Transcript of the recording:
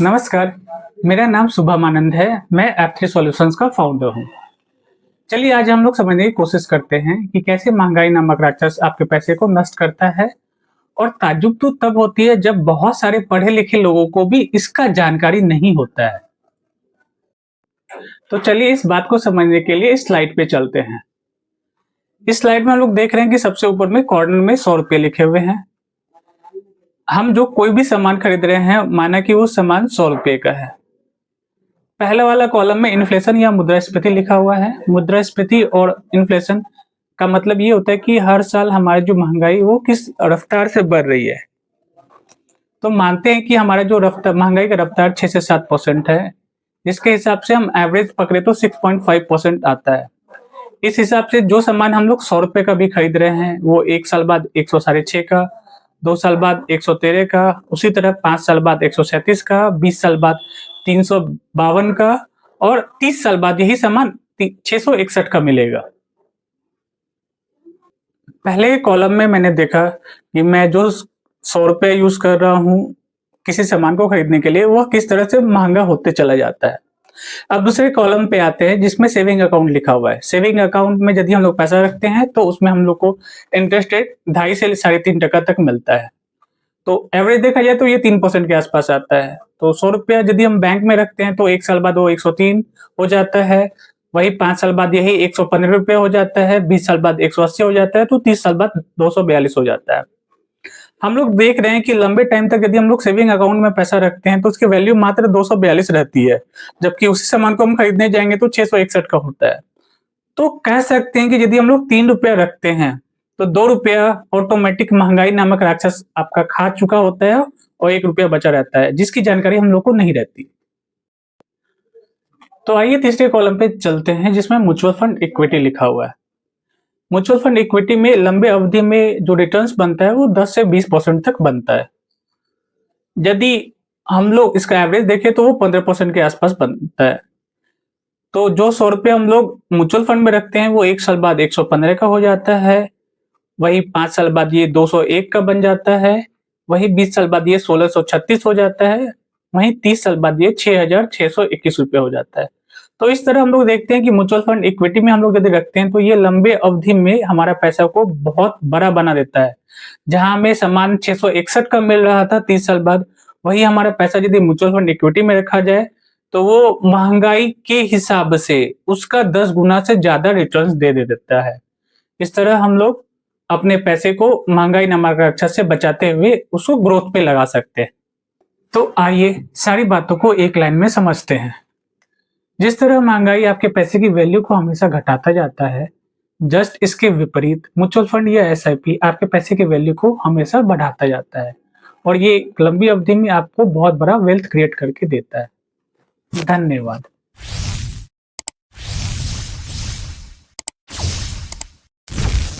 नमस्कार, मेरा नाम शुभम आनंद है। मैं एफ3 सॉल्यूशंस का फाउंडर हूँ। चलिए आज हम लोग समझने की कोशिश करते हैं कि कैसे महंगाई नामक राक्षस आपके पैसे को नष्ट करता है। और ताज्जुब तो तब होती है जब बहुत सारे पढ़े लिखे लोगों को भी इसका जानकारी नहीं होता है। तो चलिए इस बात को समझने के लिए इस स्लाइड पे चलते हैं। इस स्लाइड में हम लोग देख रहे हैं कि सबसे ऊपर में कॉर्नर में 100 रुपए लिखे हुए हैं। हम जो कोई भी सामान खरीद रहे हैं, माना कि वो सामान 100 रुपए का है। पहले वाला कॉलम में इन्फ्लेशन या मुद्रास्फीति लिखा हुआ है। मुद्रास्फीति और इन्फ्लेशन का मतलब ये होता है कि हर साल हमारी जो महंगाई वो किस रफ्तार से बढ़ रही है। तो मानते हैं कि हमारा जो रफ्तार महंगाई का रफ्तार 6 से 7% है, जिसके हिसाब से हम एवरेज पकड़े तो 6.5% आता है। इस हिसाब से जो सामान हम लोग 100 रुपए का भी खरीद रहे हैं, वो 1 साल बाद 106 का, 2 साल बाद 113 का, उसी तरह 5 साल बाद 137 का, 20 साल बाद 352 का और 30 साल बाद यही सामान 661 का मिलेगा। पहले कॉलम में मैंने देखा कि मैं जो 100 रुपए यूज कर रहा हूँ किसी सामान को खरीदने के लिए, वह किस तरह से महंगा होते चला जाता है। अब दूसरे कॉलम पे आते हैं जिसमें सेविंग अकाउंट लिखा हुआ है। सेविंग अकाउंट में यदि हम लोग पैसा रखते हैं तो उसमें हम लोग को इंटरेस्ट रेट 2.5 से 3.5% तक मिलता है। तो एवरेज देखा जाए तो ये 3% के आसपास आता है। तो 100 रुपया यदि हम बैंक में रखते हैं तो 1 साल बाद वो 103 हो जाता है। वही 5 साल बाद यही 115 रुपये हो जाता है, 20 साल बाद 180 हो जाता है, तो 30 साल बाद 242 हो जाता है। हम लोग देख रहे हैं कि लंबे टाइम तक यदि हम लोग सेविंग अकाउंट में पैसा रखते हैं तो उसकी वैल्यू मात्र 242 रहती है, जबकि उसी सामान को हम खरीदने जाएंगे तो 661 का होता है। तो कह सकते हैं कि यदि हम लोग 3 रुपया रखते हैं तो 2 रुपया ऑटोमेटिक महंगाई नामक राक्षस आपका खा चुका होता है और 1 रुपया बचा रहता है, जिसकी जानकारी हम लोग को नहीं रहती। तो आइए तीसरे कॉलम पे चलते हैं जिसमें म्यूचुअल फंड इक्विटी लिखा हुआ है। म्यूचुअल फंड इक्विटी में लंबे अवधि में जो रिटर्न्स बनता है वो 10 से 20% तक बनता है। यदि हम लोग इसका एवरेज देखें तो वो 15% के आसपास बनता है। तो जो 100 रुपये हम लोग म्यूचुअल फंड में रखते हैं वो 1 साल बाद 115 का हो जाता है। वही 5 साल बाद ये 201 का बन जाता है। वही 20 साल बाद ये 1636 हो जाता है। वहीं 30 साल बाद ये 6621 रुपये हो जाता है। तो इस तरह हम लोग देखते हैं कि म्यूचुअल फंड इक्विटी में हम लोग यदि रखते हैं तो ये लंबे अवधि में हमारा पैसा को बहुत बड़ा बना देता है। जहां हमें सामान 661 का मिल रहा था 30 साल बाद, वही हमारा पैसा यदि म्यूचुअल फंड इक्विटी में रखा जाए तो वो महंगाई के हिसाब से उसका 10 गुना से ज्यादा रिटर्न दे देता है। इस तरह हम लोग अपने पैसे को महंगाई नामक राक्षस से बचाते हुए उसको ग्रोथ पे लगा सकते हैं। तो आइए सारी बातों को एक लाइन में समझते हैं। जिस तरह महंगाई आपके पैसे की वैल्यू को हमेशा घटाता जाता है, जस्ट इसके विपरीत म्यूचुअल फंड या एसआईपी आपके पैसे की वैल्यू को हमेशा बढ़ाता जाता है और ये लंबी अवधि में आपको बहुत बड़ा वेल्थ क्रिएट करके देता है। धन्यवाद।